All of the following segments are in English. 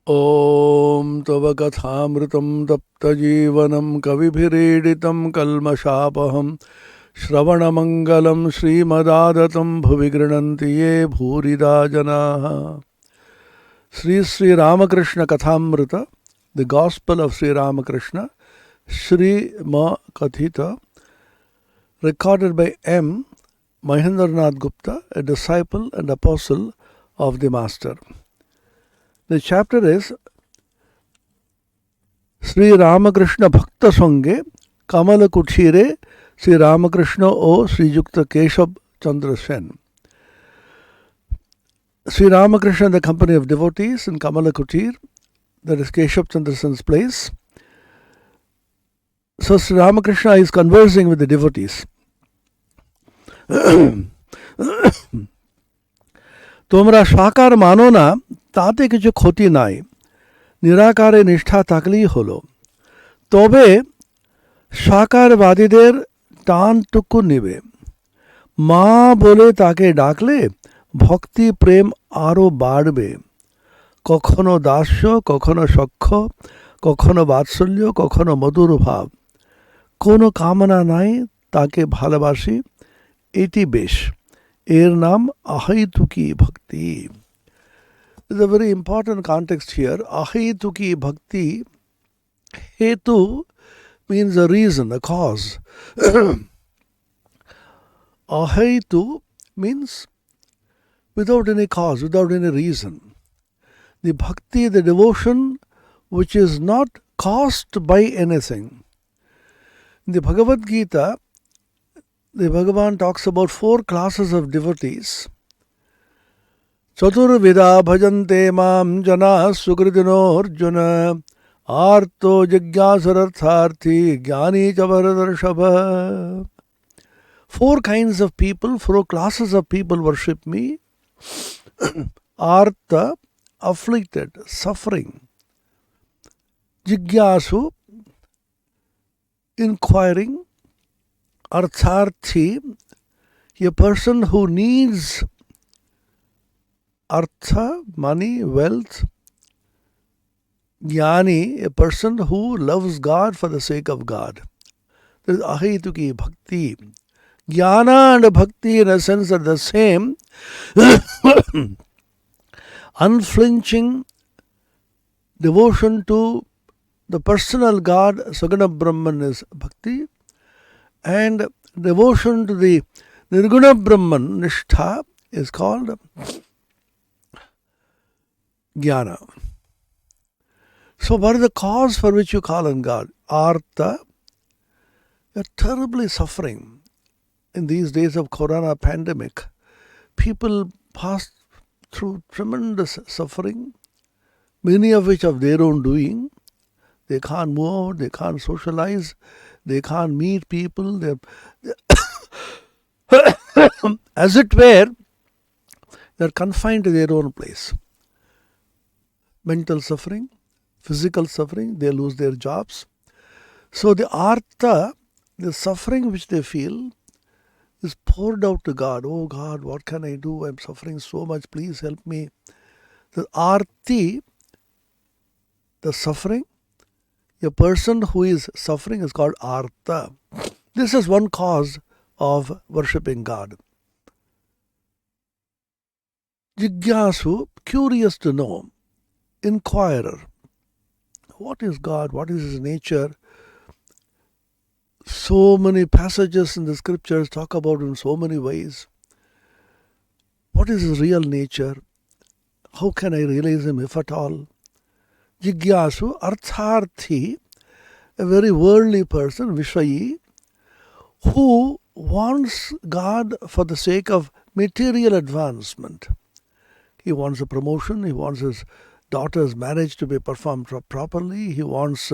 Om Tava Kathamritam Tapta Jeevanam Kavibhireeditam Kalmashapaham Shravanamangalam Srimadaadatam Bhuvigrinanti Ye Bhurida Janaha. Sri Sri Ramakrishna Kathamrita, the Gospel of Sri Ramakrishna, Sri Ma Kathita, recorded by M. Mahendranath Gupta, a disciple and apostle of the Master. The chapter is Sri Ramakrishna Bhakta Sange Kamala Kuchire Sri Ramakrishna O Sri Yukta Keshab Chandra Sen. Sri Ramakrishna in the company of devotees in Kamala Kutir, that is Keshab Chandra Sen's place. So Sri Ramakrishna is conversing with the devotees. তোমরা সাকার মানো না তাতে কিছু ক্ষতি নাই, নিরাকারে নিষ্ঠা থাকলেই হলো। তবে সাকারবাদীদের টানটুকু নেবে। মা বলে তাকে ডাকলে ভক্তি প্রেম আরও বাড়বে। কখনো দাস্য, কখনো সখ্য, কখনো বাৎসল্য, কখনো মধুর ভাব। কোনো কামনা নাই, তাকে ভালোবাসি, এটি বেশ। এর নাম ahituki bhakti. There's a very important context here. Ahituki bhakti. Hetu means a reason, a cause. Ahetu means without any cause, without any reason. The bhakti, the devotion which is not caused by anything. In the Bhagavad Gita, the Bhagavan talks about 4 classes of devotees. Chaturvida bhajante mam jana sukritino arjuna arto jigyasarartharthi jnani chavaradarshabha. 4 kinds of people, 4 classes of people worship me. Artha, afflicted, suffering. Jigyasu, inquiring. Artharthi, a person who needs artha, money, wealth. Jnani, a person who loves God for the sake of God. This is ahituki bhakti. Jnana and bhakti in a sense are the same. Unflinching devotion to the personal God, Saguna Brahman, is bhakti. And devotion to the Nirguna Brahman, Nishtha, is called Jnana. So what is the cause for which you call on God? Artha. You are terribly suffering. In these days of Corona pandemic, people pass through tremendous suffering, many of which of their own doing. They can't move out, they can't socialize, they can't meet people. As it were, they're confined to their own place. Mental suffering, physical suffering, they lose their jobs. So the artha, the suffering which they feel, is poured out to God. Oh God, what can I do? I'm suffering so much. Please help me. The arti, the suffering, a person who is suffering is called artha. This is one cause of worshipping God. Jigyasu, curious to know, inquirer. What is God? What is His nature? So many passages in the scriptures talk about Him in so many ways. What is His real nature? How can I realize Him, if at all? Jigyasu, artharthi, a very worldly person, Vishayi, who wants God for the sake of material advancement. He wants a promotion, he wants his daughter's marriage to be performed properly, he wants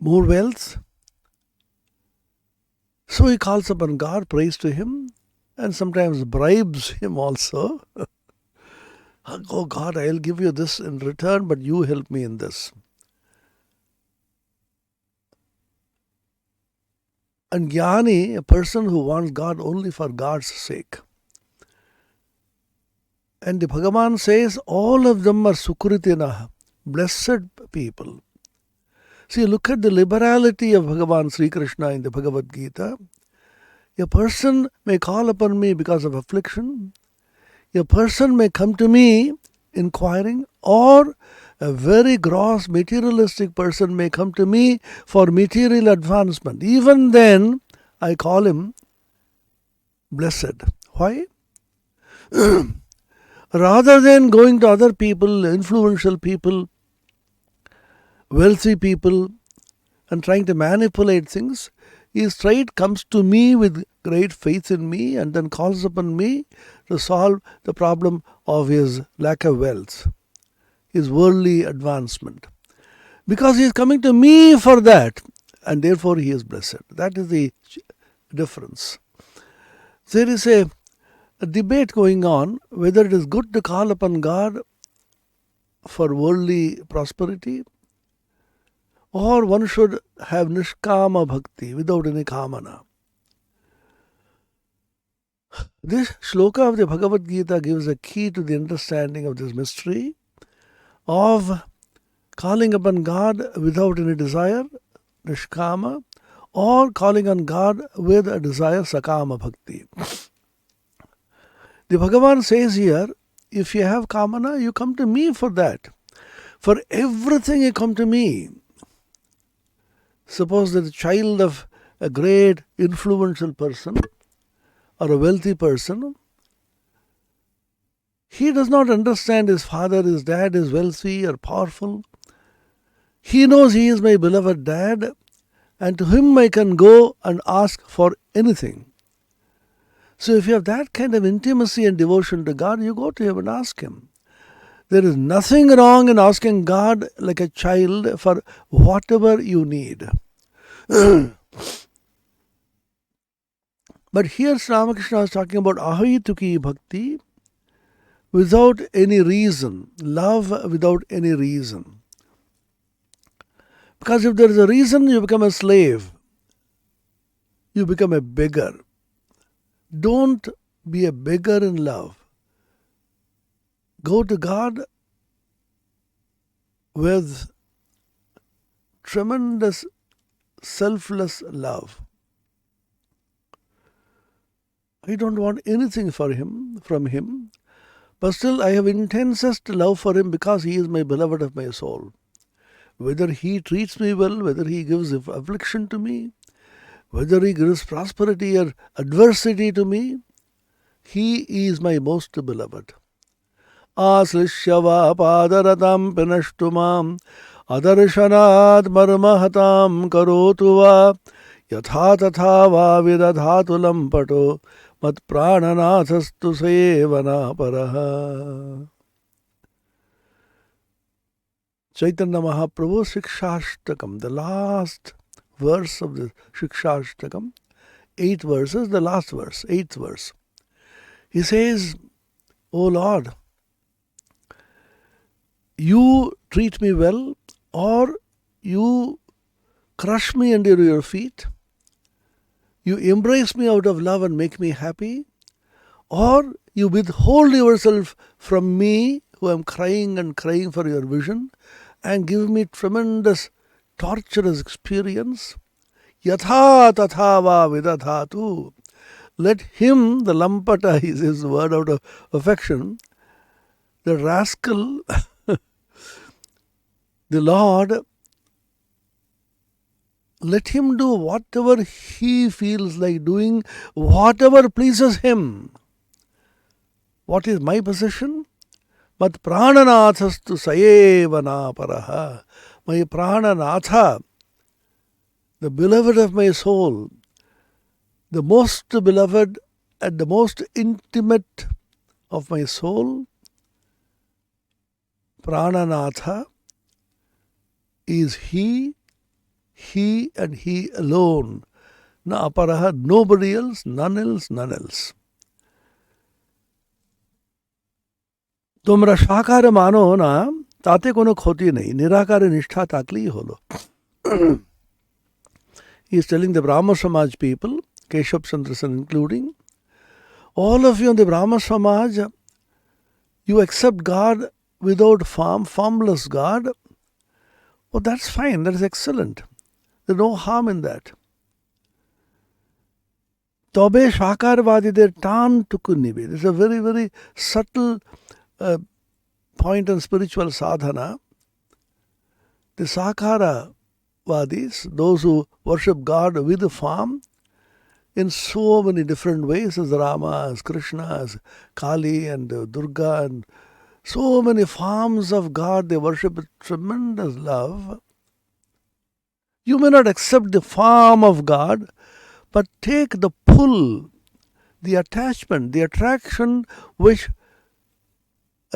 more wealth. So he calls upon God, prays to Him, and sometimes bribes Him also. Oh God, I'll give you this in return, but you help me in this. And jnani, a person who wants God only for God's sake. And the Bhagavan says all of them are sukritina, blessed people. See, look at the liberality of Bhagavan Sri Krishna in the Bhagavad Gita. A person may call upon me because of affliction. A person may come to me inquiring, or a very gross materialistic person may come to me for material advancement. Even then, I call him blessed. Why? Rather than going to other people, influential people, wealthy people, and trying to manipulate things, he straight comes to me with great faith in me and then calls upon me to solve the problem of his lack of wealth, his worldly advancement. Because he is coming to me for that, and therefore he is blessed. That is the difference. There is a debate going on whether it is good to call upon God for worldly prosperity, or one should have nishkama bhakti, without any kamana. This shloka of the Bhagavad Gita gives a key to the understanding of this mystery of calling upon God without any desire, nishkama, or calling on God with a desire, sakama bhakti. The Bhagavan says here, if you have kamana, you come to me for that. For everything you come to me. Suppose that a child of a great influential person or a wealthy person, he does not understand his father, his dad is wealthy or powerful. He knows he is my beloved dad, and to him I can go and ask for anything. So if you have that kind of intimacy and devotion to God, you go to him and ask him. There is nothing wrong in asking God like a child for whatever you need. But here Sri Ramakrishna is talking about ahituki bhakti, without any reason, love without any reason. Because if there is a reason, you become a slave, you become a beggar. Don't be a beggar in love. Go to God with tremendous selfless love. I don't want anything from him, but still I have intensest love for him because he is my beloved of my soul. Whether he treats me well, whether he gives affliction to me, whether he gives prosperity or adversity to me, he is my most beloved. Aslishyava padaratam pinashtumam adarshanaad marmahatam karotuva yatha tatha va vidadhatu lampato mat prananathastu sevana paraha. Chaitanya Mahaprabhu Shikshashtakam, the last verse of the Shikshashtakam, 8 verses, the last verse, 8th verse. He says, O Lord, you treat me well, or you crush me under your feet, you embrace me out of love and make me happy, or you withhold yourself from me, who am crying and crying for your vision, and give me tremendous torturous experience. Yatha tatha va vidadhatu. Let him, the lampata is his word out of affection, the rascal, the Lord, let him do whatever he feels like doing, whatever pleases him. What is my position? Mat prananathastu sayevana paraha. My prananatha, the beloved of my soul, the most beloved and the most intimate of my soul, prananatha, is he and he alone. Na aparaha, nobody else, none else, none else. তোমরা সাকারে মানো না, তাতে কোনো ক্ষতি নেই, নিরাকারে নিষ্ঠা থাকলেই হলো। He is telling the Brahma Samaj people, Keshav Chandrasen including, all of you in the Brahma Samaj, you accept God without form, formless God. Oh, that's fine, that is excellent. There's no harm in that. Tobe Shakarvadiদের টান টুকু নিবে. This is a very, very subtle point in spiritual sadhana. The Sakara Vadis, those who worship God with the form, in so many different ways, as Rama, as Krishna, as Kali and Durga, and so many forms of God, they worship with tremendous love. You may not accept the form of God, but take the pull, the attachment, the attraction which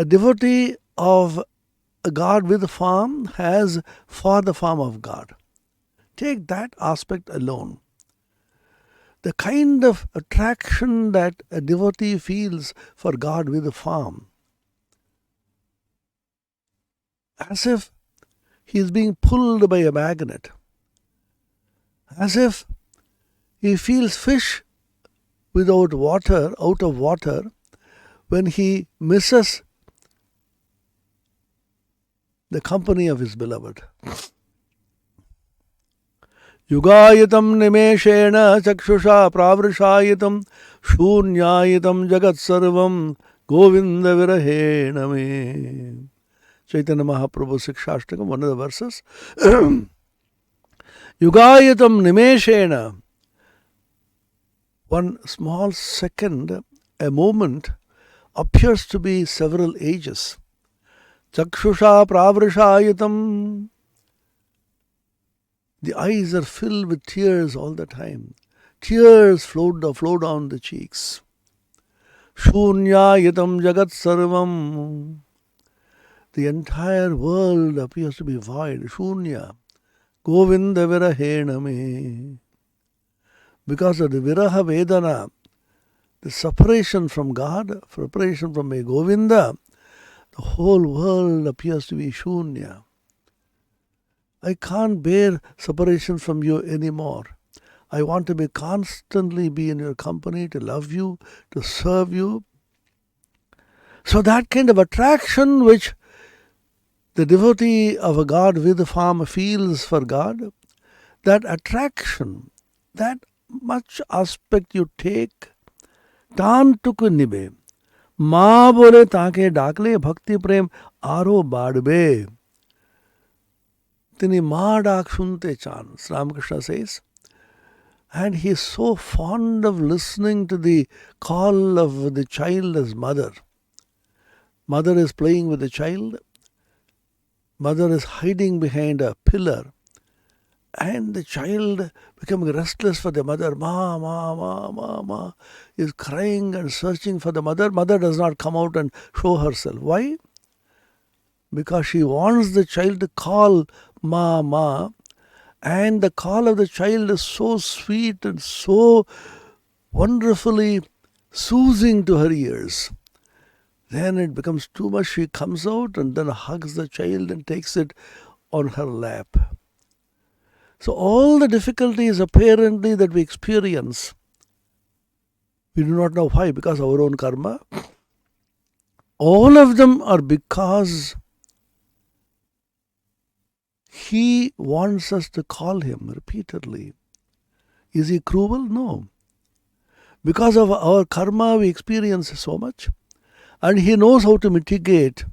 a devotee of a God with form has for the form of God. Take that aspect alone. The kind of attraction that a devotee feels for God with a form, as if he is being pulled by a magnet, as if he feels fish without water, out of water, when he misses the company of his beloved. Yugayitam nimeshena chakshusha pravrishayitam shunyayitam jagat sarvam govinda virahena me. Chaitanya Mahaprabhu Sikshashtakam, one of the verses. Yugayitam nimeshena. One small second, a moment, appears to be several ages. Chakshusha pravrishayitam. The eyes are filled with tears all the time. Tears flow down the cheeks. Shunyayitam jagat sarvam. The entire world appears to be void. Shunya. Govinda virahena me. Because of the viraha vedana, the separation from God, separation from a Govinda, the whole world appears to be shunya. I can't bear separation from you anymore. I want to constantly be in your company, to love you, to serve you. So that kind of attraction which the devotee of a God with a form feels for God, that attraction, that much aspect you take, টান টুকু নিবে, মা বলে তাকে ডাকলে ভক্তি প্রেম আরো বাড়বে. তিনি মা ডাক শুনতে চান, Ramakrishna says, and he is so fond of listening to the call of the child as mother. Mother is playing with the child, mother is hiding behind a pillar, and the child becoming restless for the mother. Ma, ma, ma, ma, ma, is crying and searching for the mother. Mother does not come out and show herself. Why? Because she wants the child to call ma, ma, and the call of the child is so sweet and so wonderfully soothing to her ears. Then it becomes too much. She comes out and then hugs the child and takes it on her lap. So all the difficulties apparently that we experience, we do not know why, because of our own karma. All of them are because he wants us to call him repeatedly. Is he cruel? No. Because of our karma, we experience so much. And he knows how to mitigate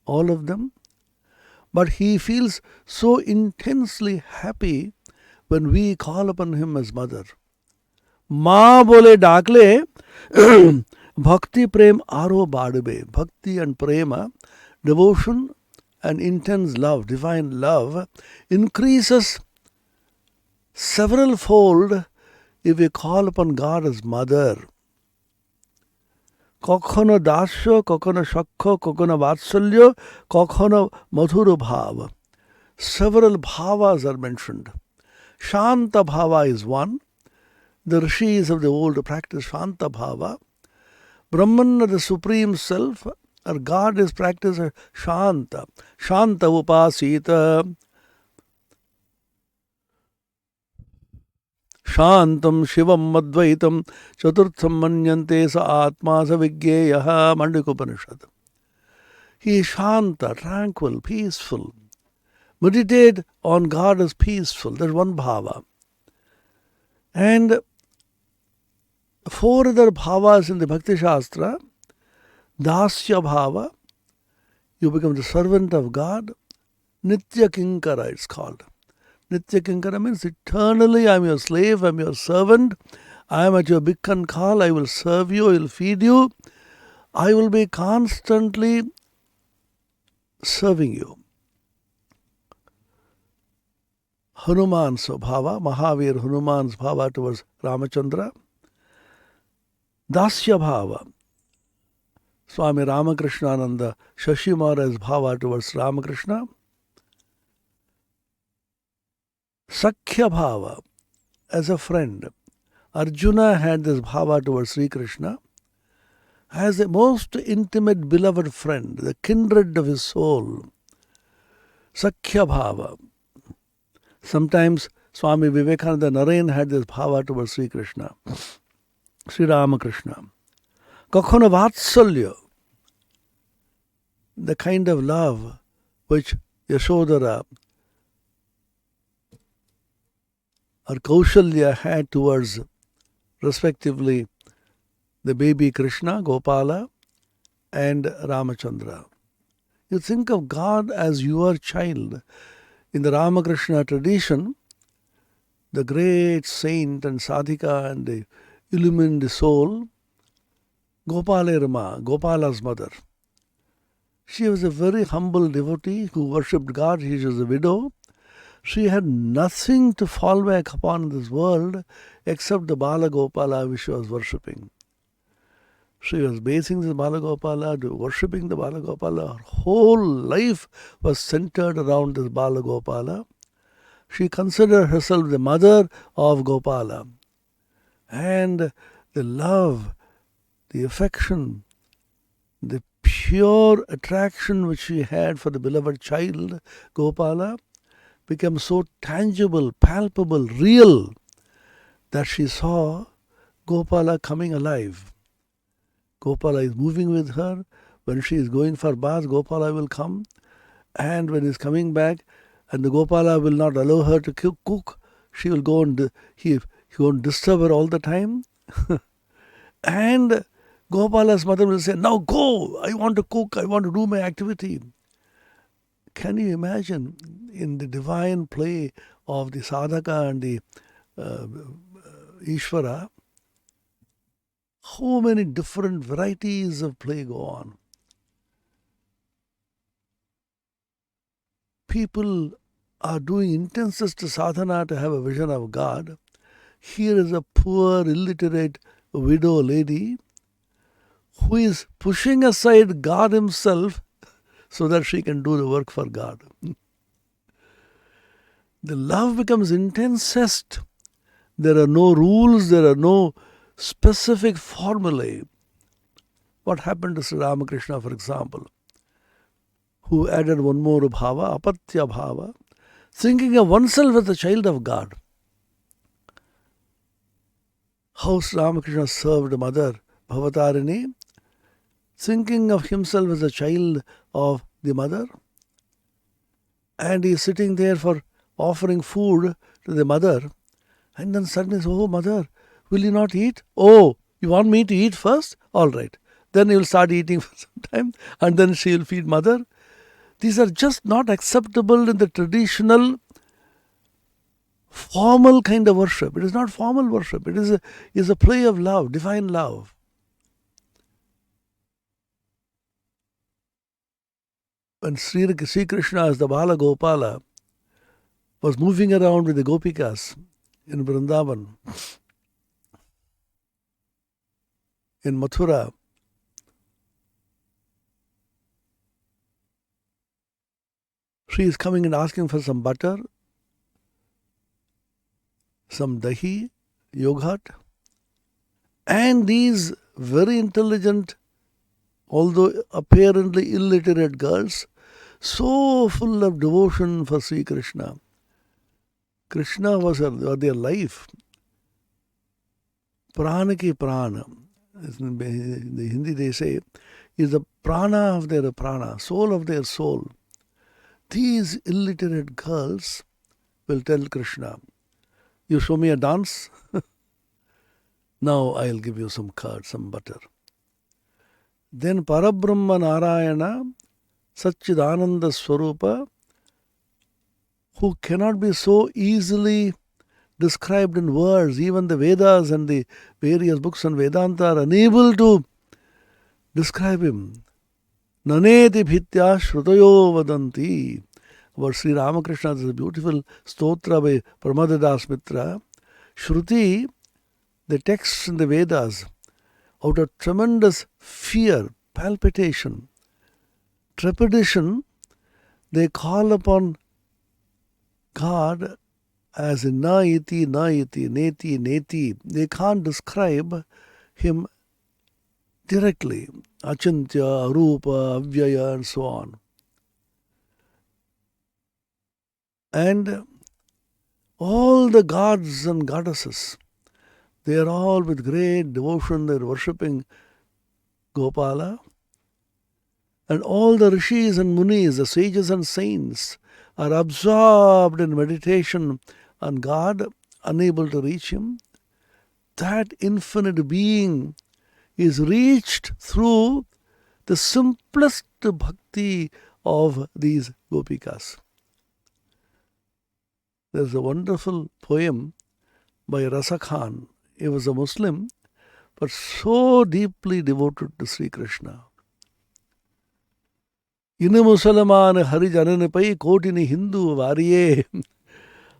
all of them. But he feels so intensely happy when we call upon him as mother. Ma bole dakle bhakti prem aro badbe. Bhakti and prema, devotion and intense love, divine love, increases several fold if we call upon God as mother. কখনো দাস্য, কখনো সখ্য, কখনো বাৎসল্য, কখনো মধুর ভাব. Several bhavas are mentioned. Shanta bhava is one. The rishis of the old practice Shanta bhava. Brahman, the supreme self, or God is practiced Shanta. Shanta upasita. Shantam Shivam Advaitam Chaturtham Manyante Sa Atma Sa Vigyeyaha Mandikopanishad. He is Shanta, tranquil, peaceful. Meditate on God as peaceful. That's one bhava. And four other bhavas in the Bhakti Shastra. Dasya bhava, you become the servant of God. Nitya Kinkara, it's called. Nitya Kinkara means eternally I am your slave, I am your servant. I am at your beck and call. I will serve you, I will feed you. I will be constantly serving you. Hanuman's bhava, Mahavir Hanuman's bhava towards Ramachandra. Dasya bhava, Swami Ramakrishna Shashi Maharaj's bhava towards Ramakrishna. Sakhya bhava, as a friend. Arjuna had this bhava towards Sri Krishna as a most intimate beloved friend, the kindred of his soul. Sakhya bhava. Sometimes Swami Vivekananda Narayan had this bhava towards Sri Krishna, Sri Ramakrishna. Kakhono vatsalya, the kind of love which Yashodhara or Kaushalya had towards, respectively, the baby Krishna, Gopala, and Ramachandra. You think of God as your child. In the Ramakrishna tradition, the great saint and sadhika and the illumined soul, Gopalerma, Gopala's mother. She was a very humble devotee who worshipped God. She was a widow. She had nothing to fall back upon in this world except the Bala Gopala which she was worshipping. She was basing this Bala Gopala, worshipping the Bala Gopala. Her whole life was centered around this Bala Gopala. She considered herself the mother of Gopala. And the love, the affection, the pure attraction which she had for the beloved child, Gopala, became so tangible, palpable, real, that she saw Gopala coming alive. Gopala is moving with her. When she is going for bath, Gopala will come. And when he is coming back, and the Gopala will not allow her to cook, she will go and he won't disturb her all the time. And Gopala's mother will say, now go, I want to cook, I want to do my activity. Can you imagine in the divine play of the sadhaka and the Ishvara, how many different varieties of play go on? People are doing intensest sadhana to have a vision of God. Here is a poor, illiterate widow lady who is pushing aside God himself so that she can do the work for God. The love becomes intensest. There are no rules, there are no specific formulae. What happened to Sri Ramakrishna, for example, who added one more bhava, apatya bhava, thinking of oneself as the child of God. How Sri Ramakrishna served Mother Bhavatarini, thinking of himself as a child of the mother, and he is sitting there for offering food to the mother, and then suddenly says, oh mother, will you not eat? Oh, you want me to eat first? All right. Then he will start eating for some time, and then she will feed mother. These are just not acceptable in the traditional formal kind of worship. It is not formal worship. It is a play of love, divine love. When Sri Krishna as the Bala Gopala was moving around with the Gopikas in Vrindavan, in Mathura, she is coming and asking for some butter, some dahi, yogurt, and these very intelligent, although apparently illiterate girls, so full of devotion for Sri Krishna. Krishna was their life. prana ki prana. In the Hindi they say, is the prana of their prana, soul of their soul. These illiterate girls will tell Krishna, you show me a dance, now I'll give you some curd, some butter. Then Parabrahma Narayana, Satchidananda Swarupa, who cannot be so easily described in words, even the Vedas and the various books on Vedanta are unable to describe him. Naneti bhitya shrutoyo vadanti. About Sri Ramakrishna, this is a beautiful stotra by Pramadadas Mitra. Shruti, the texts in the Vedas, out of tremendous fear, palpitation, trepidation, they call upon God as na iti, neti, neti. They can't describe him directly. Achintya, Arupa, Avyaya, and so on. And all the gods and goddesses, they are all with great devotion, they are worshipping Gopala. And all the rishis and munis, the sages and saints, are absorbed in meditation on God, unable to reach him. That infinite being is reached through the simplest bhakti of these gopikas. There's a wonderful poem by Rasa Khan. He was a Muslim, but so deeply devoted to Sri Krishna. Inu Musalman Hari Janane Pai Kotini Hindu Variye.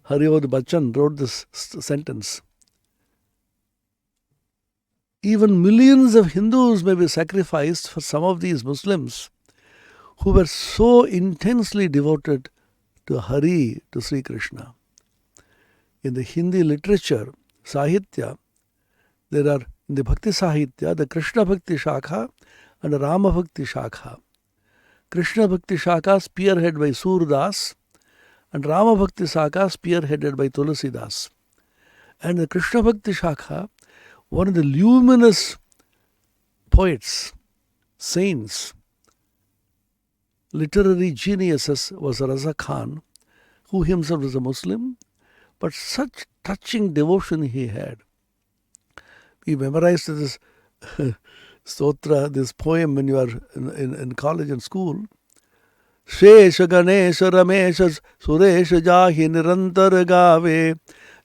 Hariod Bachchan wrote this sentence. Even millions of Hindus may be sacrificed for some of these Muslims who were so intensely devoted to Hari, to Sri Krishna. In the Hindi literature, Sahitya, there are in the Bhakti Sahitya, the Krishna Bhakti Shakha and the Rama Bhakti Shakha. Krishna Bhakti Shakha spearheaded by Surdas and Rama Bhakti Shakha spearheaded by Tulasidas. And the Krishna Bhakti Shakha, one of the luminous poets, saints, literary geniuses was Raza Khan, who himself was a Muslim, but such touching devotion he had. We memorized this stotra, this poem when you are in college and school. Shesha Ganesha Ramesha Suresha Jahi Nirantar Gave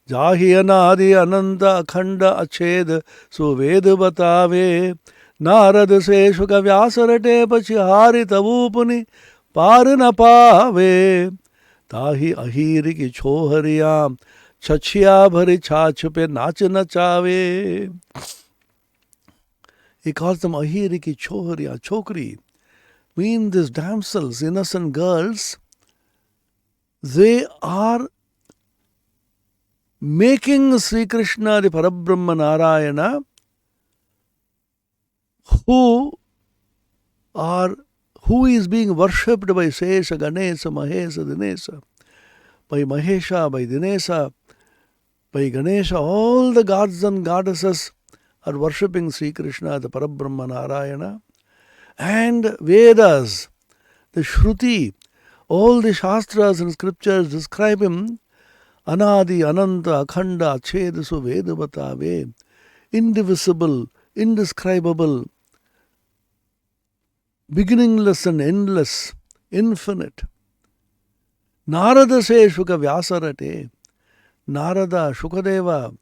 Jahi Anadi Ananda Akhanda Ached Suved Batave Narad Seshuka Vyasarate Pachihari Tavupuni Parana Pave Tahi Ahiri Ki Chohariya Chachia Bhari Chach Pe Nach Nachave. He calls them Ahiri Ki Chohariya, Chokri. Mean these damsels, innocent girls, they are making Sri Krishna, the Parabrahma Narayana, who is being worshipped by Sesha, Ganesha, Mahesa, Dinesa, by Mahesha, by Dinesa, by Ganesha. All the gods and goddesses are worshipping Sri Krishna, the Parabrahma Narayana. And Vedas, the Shruti, all the Shastras and Scriptures describe him Anadi, Ananta, Akhanda, Achedasu, Vedavatave, indivisible, indescribable, beginningless and endless, infinite. Narada says Shuka Vyasarate, Narada, Shukadeva,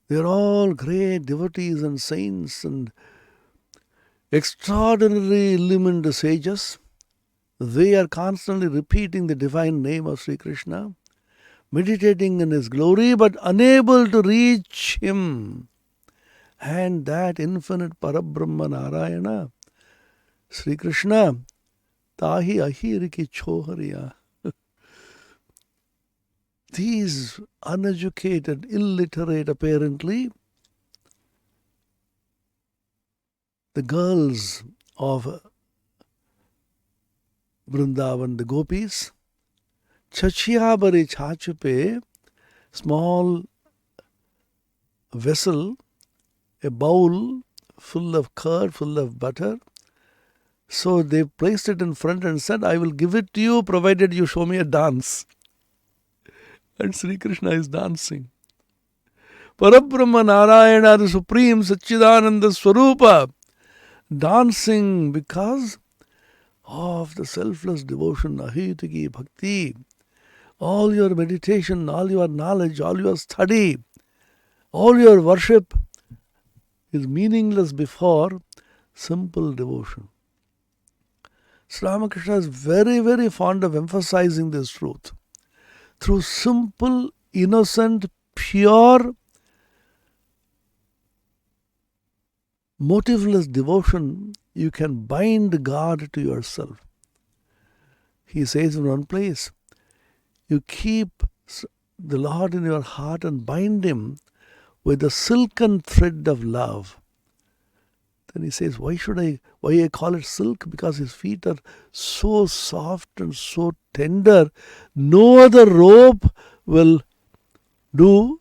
they are all great devotees and saints and extraordinarily illumined sages. They are constantly repeating the divine name of Sri Krishna, meditating in his glory, but unable to reach him. And that infinite Parabrahma Narayana, Sri Krishna, Tahi Ahiri Ki Chohariya. These uneducated, illiterate apparently, the girls of Vrindavan, the gopis, Chachiyabari Chachupe, small vessel a bowl full of curd, full of butter. So they placed it in front and said, I will give it to you provided you show me a dance. And Sri Krishna is dancing. Parabrahma Narayana, the Supreme Satchidananda Swarupa, dancing because of the selfless devotion, ahitiki bhakti. All your meditation, all your knowledge, all your study, all your worship is meaningless before simple devotion. Sri Ramakrishna is very, very fond of emphasizing this truth. Through simple, innocent, pure, motiveless devotion, you can bind God to yourself. He says in one place, you keep the Lord in your heart and bind Him with the silken thread of love. Then he says, why I call it silk? Because His feet are so soft and so tender. No other rope will do.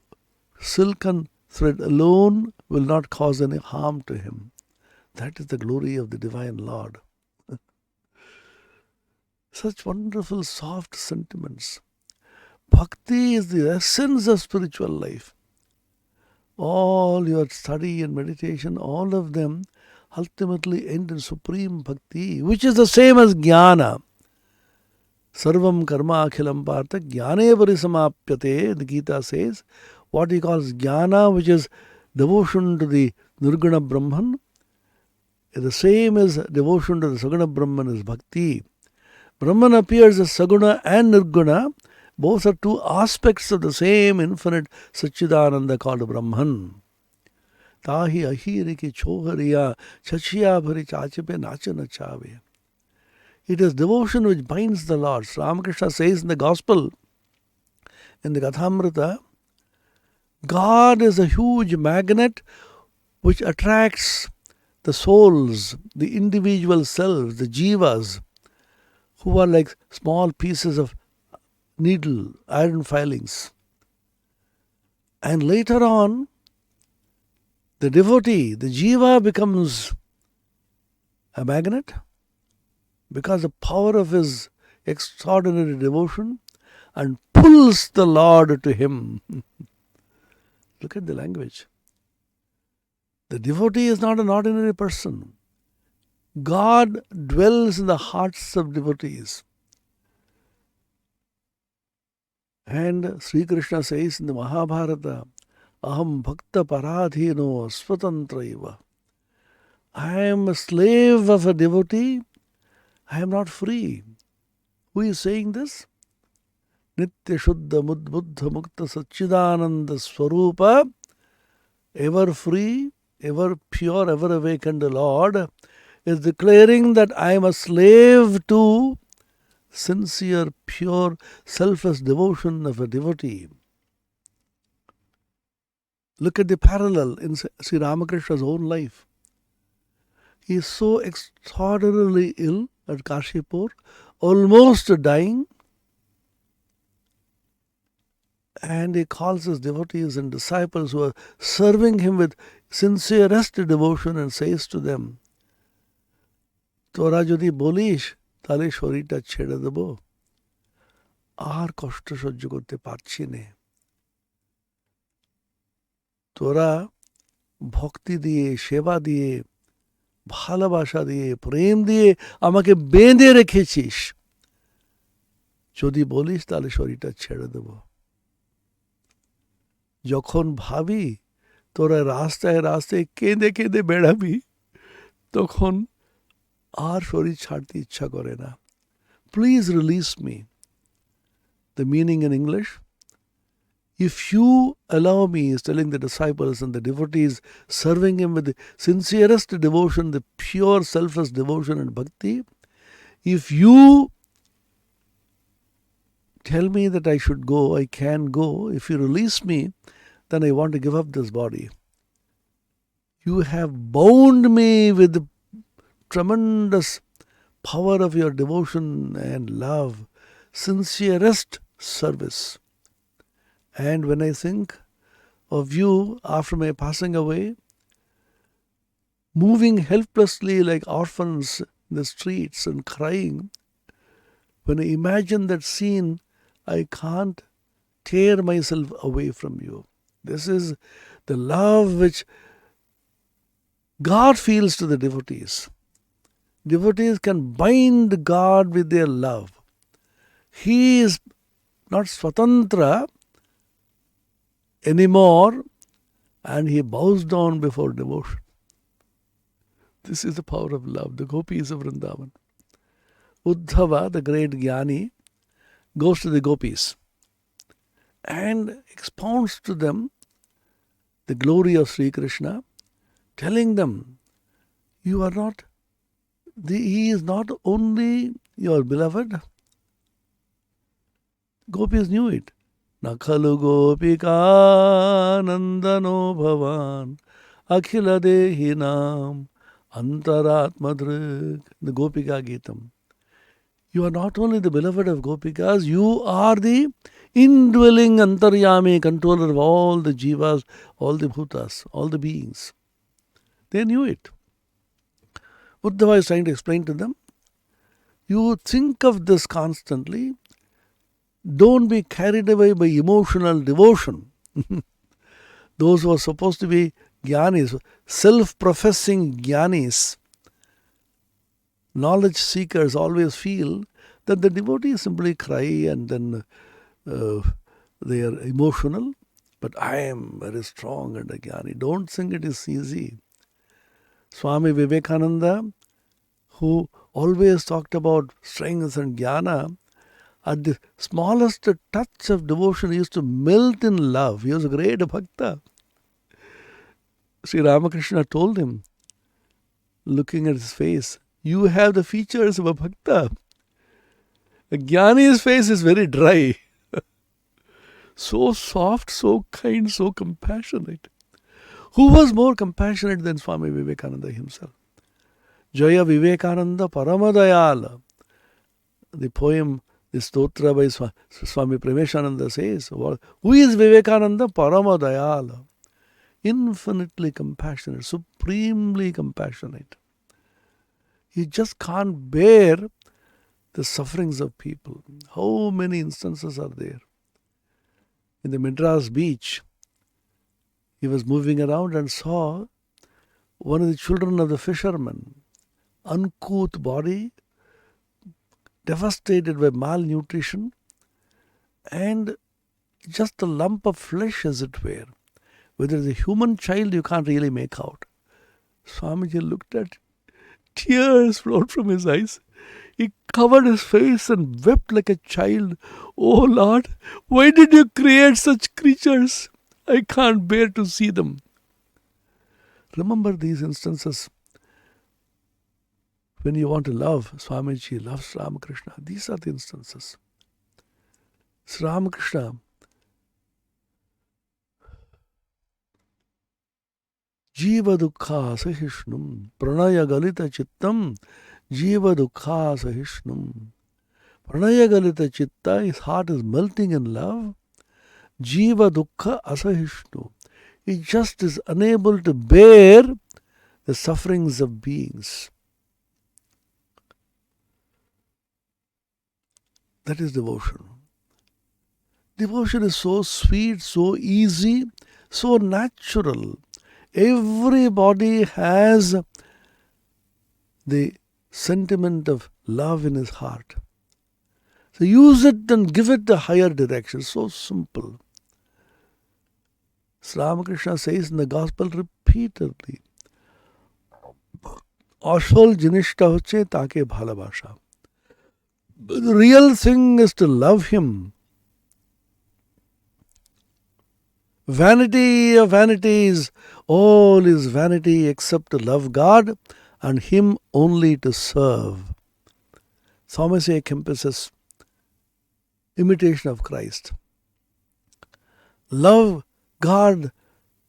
Silken thread alone will not cause any harm to Him. That is the glory of the Divine Lord. Such wonderful, soft sentiments. Bhakti is the essence of spiritual life. All your study and meditation, all of them ultimately end in supreme bhakti, which is the same as jnana. Sarvam karma akhilam partha jnane parisamapyate, the Gita says. What he calls jnana, which is devotion to the nirguna Brahman, is the same as devotion to the saguna Brahman is bhakti. Brahman appears as saguna and nirguna. Both are two aspects of the same infinite Satchidananda called Brahman. Tahi ahiri ki chohariya chachiya bhari chachipe nachana chave. It is devotion which binds the Lord. Ramakrishna says in the Gospel, in the Kathamrita, God is a huge magnet which attracts the souls, the individual selves, the jivas, who are like small pieces of needle, iron filings. And later on, the devotee, the jiva, becomes a magnet because the power of his extraordinary devotion and pulls the Lord to him. Look at the language. The devotee is not an ordinary person. God dwells in the hearts of devotees. And Sri Krishna says in the Mahabharata, Aham bhakta paradhino swatantraiva. I am a slave of a devotee. I am not free. Who is saying this? Nitya Shuddha Mudbuddha Mukta Satchidananda Swarupa, ever free, ever pure, ever awakened Lord, is declaring that I am a slave to sincere, pure, selfless devotion of a devotee. Look at the parallel in Sri Ramakrishna's own life. He is so extraordinarily ill at Kashipur, almost dying, and he calls his devotees and disciples who are serving him with sincerest devotion and says to them, Tora jodi bolish, তাহলে শরীরটা ছেড়ে দেব, আর কষ্ট সহ্য করতে পারছি নে। তোরা ভক্তি দিয়ে, সেবা দিয়ে, ভালোবাসা দিয়ে, প্রেম দিয়ে আমাকে বেঁধে রেখেছিস, যদি বলিস তাহলে শরীরটা ছেড়ে দেব। যখন ভাবি তোরা রাস্তায় রাস্তায় কেঁদে কেঁদে বেড়াবি, তখন আর শরীর ছাড়তে ইচ্ছা করে না। Please release me. The meaning in English, if you allow me, is telling the disciples and the devotees serving him with the sincerest devotion, the pure selfless devotion and bhakti, if you tell me that I should go, I can go. If you release me, then I want to give up this body. You have bound me with the tremendous power of your devotion and love, sincerest service. And when I think of you after my passing away, moving helplessly like orphans in the streets and crying. When I imagine that scene, I can't tear myself away from you. This is the love which God feels to the devotees. Devotees can bind God with their love. He is not swatantra anymore, and he bows down before devotion. This is the power of love, the gopis of Vrindavan. Uddhava, the great Jnani, goes to the gopis and expounds to them the glory of Sri Krishna, telling them, you are not, he is not only your beloved. Gopis knew it. Nakhalu gopika nandano bhavan akhila dehinam antaratmadrik. The Gopika Gitam. You are not only the beloved of Gopikas, you are the indwelling antaryami, controller of all the jivas, all the bhutas, all the beings. They knew it. Uddhava is trying to explain to them, you think of this constantly. Don't be carried away by emotional devotion. Those who are supposed to be jnanis, self-professing jnanis, knowledge seekers always feel that the devotees simply cry and then they are emotional. But I am very strong and a jnani. Don't think it is easy. Swami Vivekananda, who always talked about strength and jnana, at the smallest touch of devotion, he used to melt in love. He was a great bhakta. Sri Ramakrishna told him, looking at his face, you have the features of a bhakta. A jnani's face is very dry. So soft, so kind, so compassionate. Who was more compassionate than Swami Vivekananda himself? Jaya Vivekananda Paramadayala. The poem, the stotra by Swami Premeshananda says, who is Vivekananda? Paramadayala. Infinitely compassionate, supremely compassionate. He just can't bear the sufferings of people. How many instances are there? In the Madras beach, he was moving around and saw one of the children of the fishermen, uncouth body, devastated by malnutrition, and just a lump of flesh as it were. Whether it's a human child, you can't really make out. Swamiji looked at it. Tears flowed from his eyes. He covered his face and wept like a child. Oh Lord, why did you create such creatures? I can't bear to see them. Remember these instances. When you want to love, Swamiji loves Ramakrishna. These are the instances. Sri Ramakrishna, Jiva Dukha Sahishnum, Pranaya Galita Chittam, Jiva Dukha Sahishnum. Pranaya Galita Chitta, his heart is melting in love. Jiva Dukha Asahishnu. He just is unable to bear the sufferings of beings. That is devotion. Devotion is so sweet, so easy, so natural. Everybody has the sentiment of love in his heart. So use it and give it a higher direction. So simple. Sri Ramakrishna says in the Gospel repeatedly, Ashol jinishta hoche take bhalabasha. The real thing is to love him. Vanity of vanities, all is vanity except to love God and him only to serve. Thomas A. Kempis' imitation of Christ. Love God,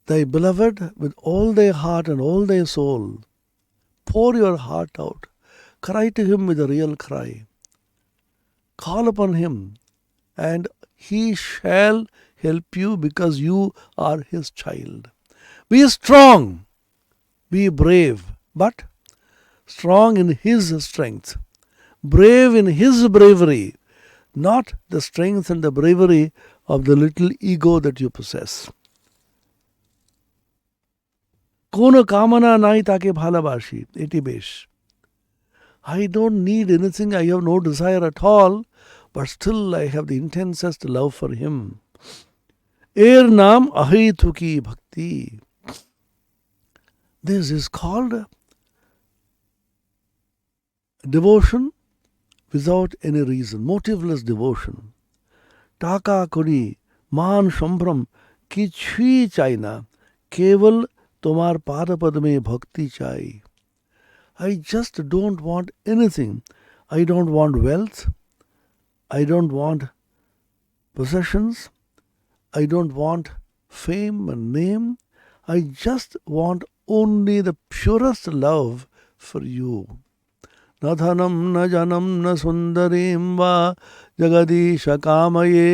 thy beloved, with all thy heart and all thy soul. Pour your heart out. Cry to him with a real cry. Call upon him, and he shall help you because you are his child. Be strong, be brave, but strong in his strength, brave in his bravery, not the strength and the bravery of the little ego that you possess. কোনো কামনা নাই তাকে ভালোবাসি, এটি বেশ। I don't need anything, I have no desire at all, but still I have the intensest love for him. এর নাম অহেতুকি bhakti. This is called devotion without any reason, motiveless devotion. টাকা করি মান সম্ভ্রম কিছুই চাই না, কেবল তোমার পাদপদ্মে ভক্তি চাই। I just don't want anything. I don't want wealth. I don't want possessions. I don't want fame and name. I just want only the purest love for you. Na dhanam, na janam, na sundarim va jagadisha kamaye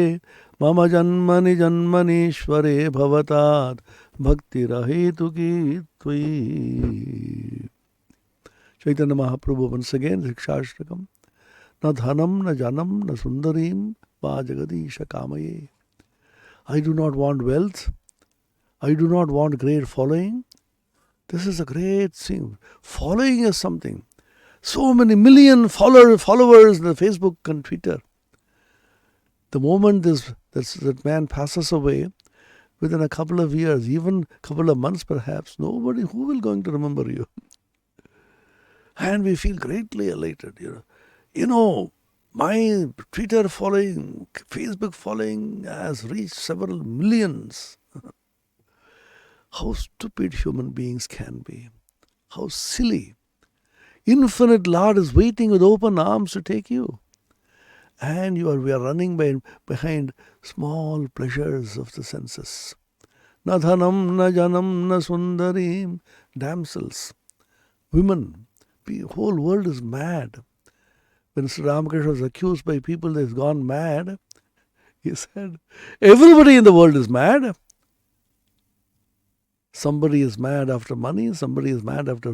mama janmani janmanishware bhavatat bhakti rahetuki tvi. Chaitanya Mahaprabhu once again, Shikshashtakam. Na dhanam, na janam, na sundarim va jagadisha kamaye. I do not want wealth. I do not want great following. This is a great thing. Following is something. So many million followers in Facebook and Twitter. The moment that man passes away, within a couple of years, even a couple of months perhaps, who will going to remember you? And we feel greatly elated. My Twitter following, Facebook following has reached several millions. How stupid human beings can be. How silly. Infinite Lord is waiting with open arms to take you. And we are running behind small pleasures of the senses. Na dhanam, na janam, na sundarim. Damsels, women, the whole world is mad. When Sri Ramakrishna was accused by people that he's gone mad, he said, everybody in the world is mad. Somebody is mad after money, somebody is mad after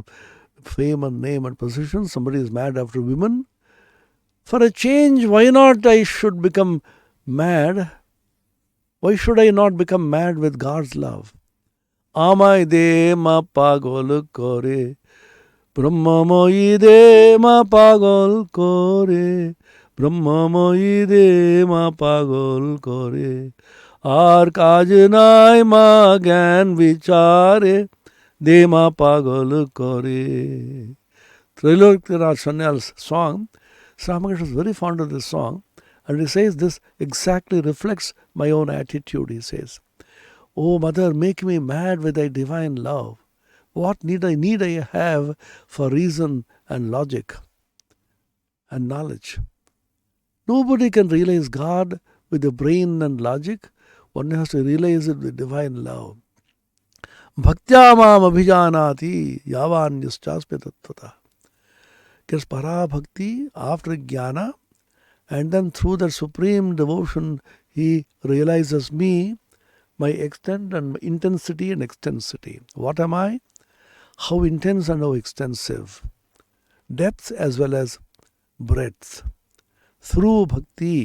fame and name and position, somebody is mad after women. For a change, why not I should become mad? Why should I not become mad with God's love? Amai de ma pagol kore, Brahmamoyi de ma pagol kore, Brahmamoyi de ma pagol kore, আর কাজ নাই মা জ্ঞান বিচারে দে মা পাগল করে. Trilokitara Sanyal's song, Ramakrishna is very fond of this song, and he says this exactly reflects my own attitude. He says, "Oh mother, make me mad with thy divine love. What need I have for reason and logic and knowledge? Nobody can realize God with the brain and logic. One has to realize it with divine love. Bhaktya mam abhijanati yavanyuschaspe tattvata." Gets para bhakti after jnana, and then through that supreme devotion he realizes me, my extent and intensity and extensity. What am I? How intense and how extensive. Depth as well as breadth. Through bhakti,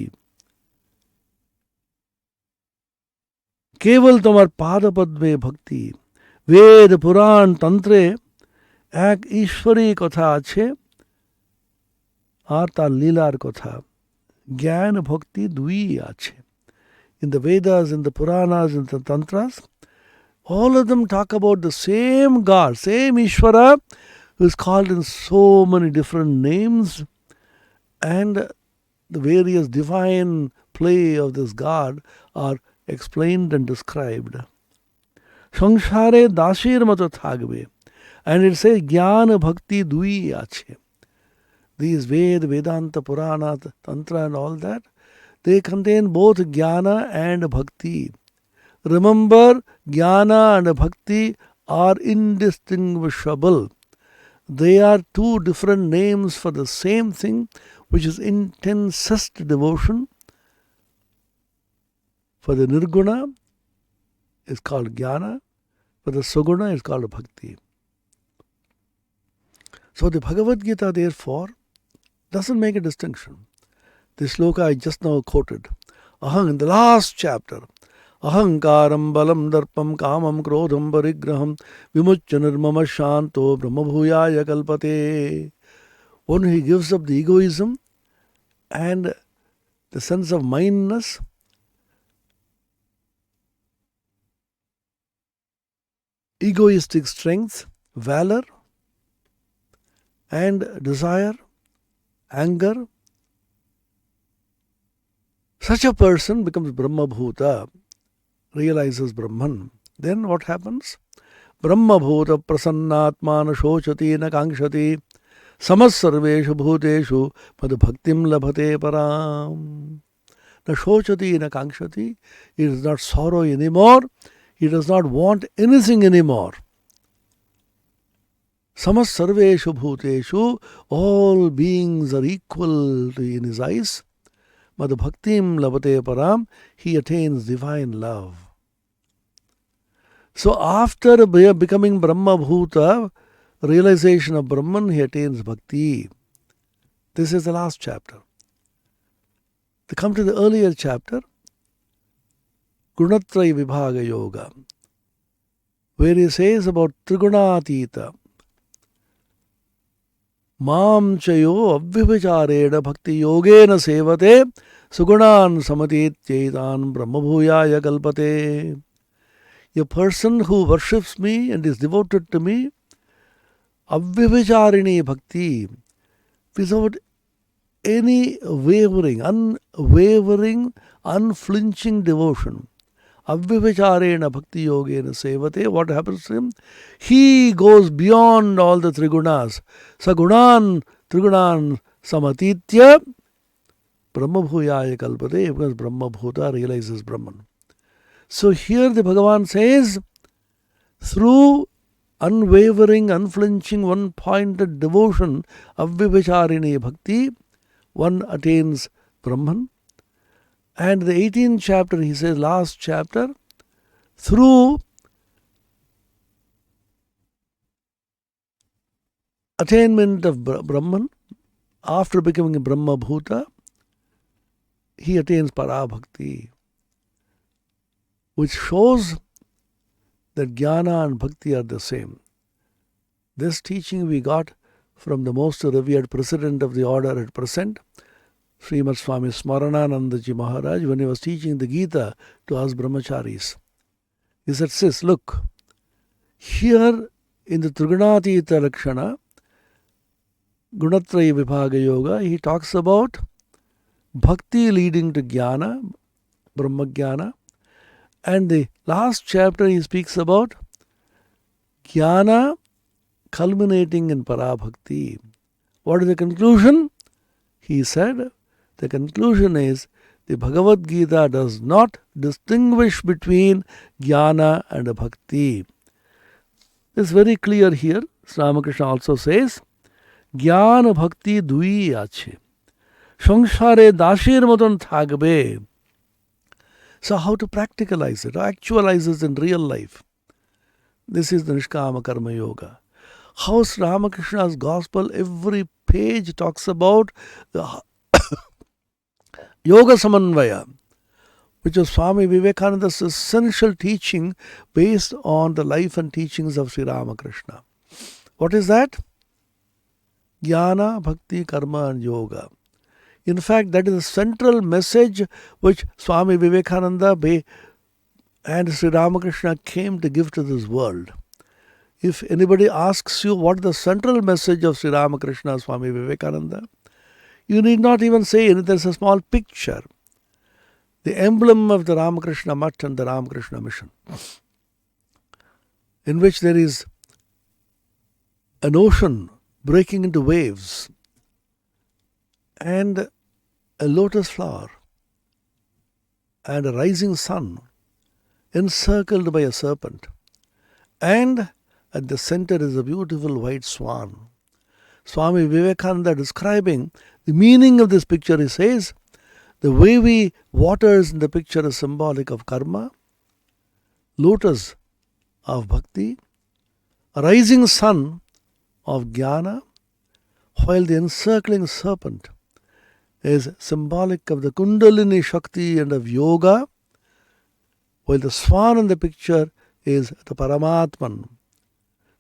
কেবল তোমার পাদপদ্মে ভক্তি। বেদ পুরাণ তন্ত্রে এক ঈশ্বরী কথা আছে আর তার লীলার কথা। জ্ঞান ভক্তি দুই আছে। In the Vedas, in the Puranas, in the Tantras, all of them talk about the same God, same Ishvara, who is called in so many different names, and the various divine play of this God are explained and described. সংসারে দাসের মতো থাকবে, and it says জ্ঞান ভক্তি দুই আছে. These Vedanta, Purana, Tantra and all that, they contain both jnana and bhakti. Remember, jnana and bhakti are indistinguishable. They are two different names for the same thing, which is intensest devotion. For the nirguna, it's called jnana. For the suguna, it's called bhakti. So the Bhagavad Gita, therefore, doesn't make a distinction. The sloka I just now quoted, Ahang, in the last chapter, Ahankaram balam darpam kamam krodham parigraham vimuccha nirmama shanto brahmabhuyaya kalpate. When he gives up the egoism and the sense of mindness, egoistic strength, valor, and desire, anger, such a person becomes Brahma Bhuta, realizes Brahman. Then what happens? Brahma Bhuta prasannatmana shochati na kangshati samas sarveshu bhuteshu mad bhaktim labhate param. Na shochati na kangshati, he does not sorrow anymore, he does not want anything anymore. Samas sarveshu bhuteshu, all beings are equal in his eyes. Mad bhaktim labhate param, he attains divine love. So after becoming Brahma Bhuta, realization of Brahman, he attains bhakti. This is the last chapter. To come to the earlier chapter, Gunatraya Vibhaga Yoga, where he says about Trigunatita, Mam chayo avvibhacharena bhakti yogena sevate sugunan samatetyaitan brahmabhuyaya kalpate. A person who worships me and is devoted to me, avvibhacharini bhakti, without any wavering, unwavering, unflinching devotion. Avvibhacharena bhakti yogena sevate. What happens to him? He goes beyond all the trigunas. Sagunan trigunan samatitya brahmabhuyaya kalpate, because Brahma Bhuta realizes Brahman. So here the Bhagavan says, through unwavering, unflinching, one-pointed devotion, avvibhacharini bhakti, one attains Brahman. And the 18th chapter, he says, last chapter, through attainment of Brahman, after becoming a Brahma Bhuta, he attains Parabhakti, which shows that Jnana and Bhakti are the same. This teaching we got from the most revered president of the order at present, Srimad Swami Smarananandaji Maharaj, when he was teaching the Gita to us brahmacharis. He said, sis, look, here in the Trigunatita Lakshana, Gunatraya Vibhaga Yoga, he talks about Bhakti leading to Jnana, Brahma Jnana. And the last chapter he speaks about Jnana culminating in Parabhakti. What is the conclusion? He said, the conclusion is the Bhagavad Gita does not distinguish between Jnana and Bhakti. It's very clear here. Ramakrishna also says, Jnana Bhakti dui ache. Samsare dashir moton thakbe. So how to practicalize it, actualize it in real life? This is the Nishkama Karma Yoga. How Ramakrishna's Gospel, every page talks about the Yoga Samanvaya, which is Swami Vivekananda's essential teaching based on the life and teachings of Sri Ramakrishna. What is that? Jnana, Bhakti, Karma and Yoga. In fact, that is the central message which Swami Vivekananda and Sri Ramakrishna came to give to this world. If anybody asks you what is the central message of Sri Ramakrishna, Swami Vivekananda, you need not even say anything. There's a small picture. The emblem of the Ramakrishna Mutt and the Ramakrishna Mission, in which there is an ocean breaking into waves and a lotus flower and a rising sun encircled by a serpent, and at the center is a beautiful white swan. Swami Vivekananda describing the meaning of this picture, he says, the wavy waters in the picture is symbolic of karma, lotus of bhakti, a rising sun of jnana, while the encircling serpent is symbolic of the Kundalini Shakti and of yoga, while the swan in the picture is the Paramatman.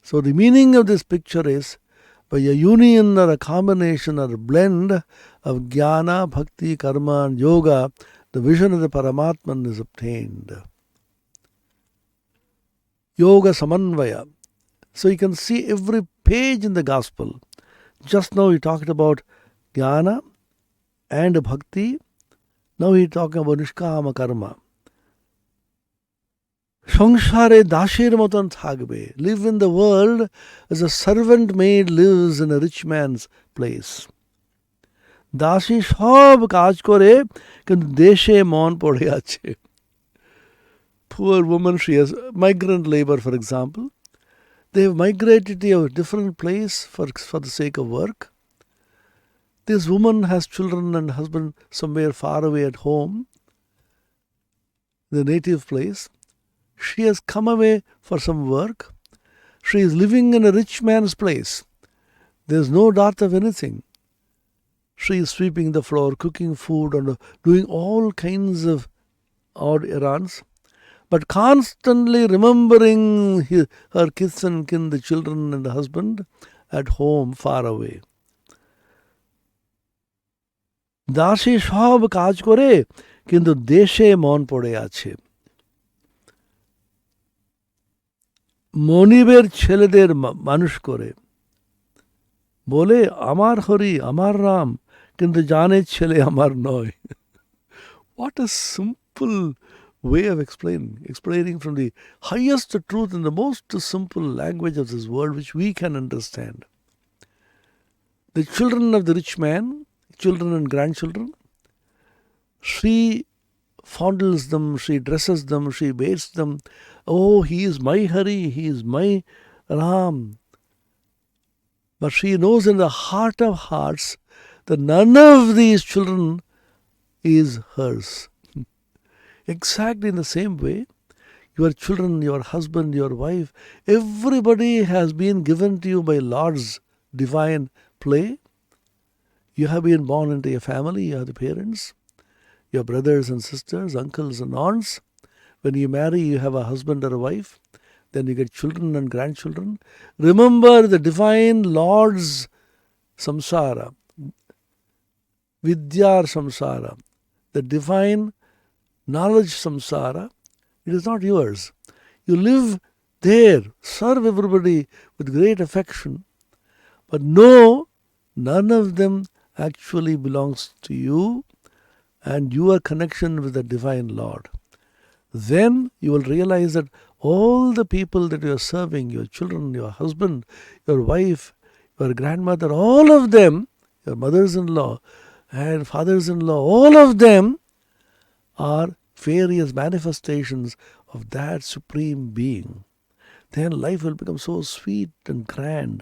So the meaning of this picture is, by a union or a combination or a blend of jnana, bhakti, karma and yoga, the vision of the Paramatman is obtained. Yoga Samanvaya. So you can see every page in the Gospel. Just now we talked about jnana and bhakti. Now we are talking about nishkama karma. সংসারে দাসের মতন থাকবে. Live in the world as a servant maid lives in a rich man's place. দাসী সব কাজ করে কিন্তু দেশে মন পড়ে আছে. Poor woman, she has migrant labor, for example. They have migrated to a different place for the sake of work. This woman has children and husband somewhere far away at home, the native place. She has come away for some work. She is living in a rich man's place. There is no doubt of anything. She is sweeping the floor, cooking food, and doing all kinds of odd errands, but constantly remembering her kids and kin, the children and the husband, at home far away. দাসী সব কাজ করে কিন্তু দেশে মন পড়ে আছে. মনিবের ছেলেদের মানুষ করে, বলে আমার হরি আমার রাম, কিন্তু জানে ছেলে আমার নয়. What a simple way of explaining from the highest truth in the most simple language of this world, which we can understand. The children of the rich man, children and grandchildren, she fondles them, she dresses them, she bathes them. Oh, he is my Hari, he is my Ram. But she knows in the heart of hearts that none of these children is hers. Exactly in the same way, your children, your husband, your wife, everybody has been given to you by Lord's divine play. You have been born into a family, you have the parents, your brothers and sisters, uncles and aunts. When you marry, you have a husband or a wife. Then you get children and grandchildren. Remember the divine Lord's samsara, vidyar samsara, the divine knowledge samsara. It is not yours. You live there, serve everybody with great affection, but no, none of them actually belongs to you and your connection with the divine Lord. Then you will realize that all the people that you are serving, your children, your husband, your wife, your grandmother, all of them, your mothers-in-law and fathers-in-law, all of them are various manifestations of that supreme being. Then life will become so sweet and grand.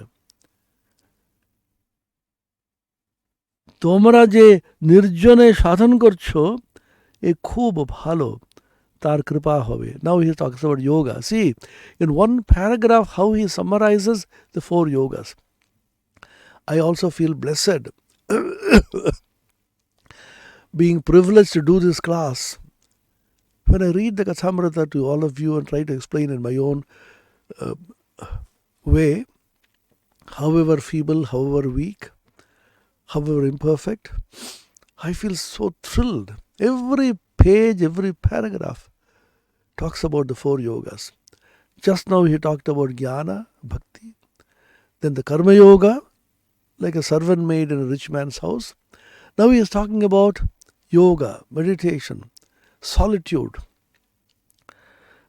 তোমরা যে নির্জনে সাধন করছো, এ খুব ভালো, তার কৃপা হবে. Now he talks about yoga. See, in one paragraph, how he summarizes the 4 yogas. I also feel blessed being privileged to do this class. When I read the Kathamrita to all of you and try to explain in my own way, however feeble, however weak, however imperfect, I feel so thrilled. Every page, every paragraph talks about the 4 yogas. Just now he talked about jnana, bhakti, then the karma yoga, like a servant maid in a rich man's house. Now he is talking about yoga, meditation, solitude.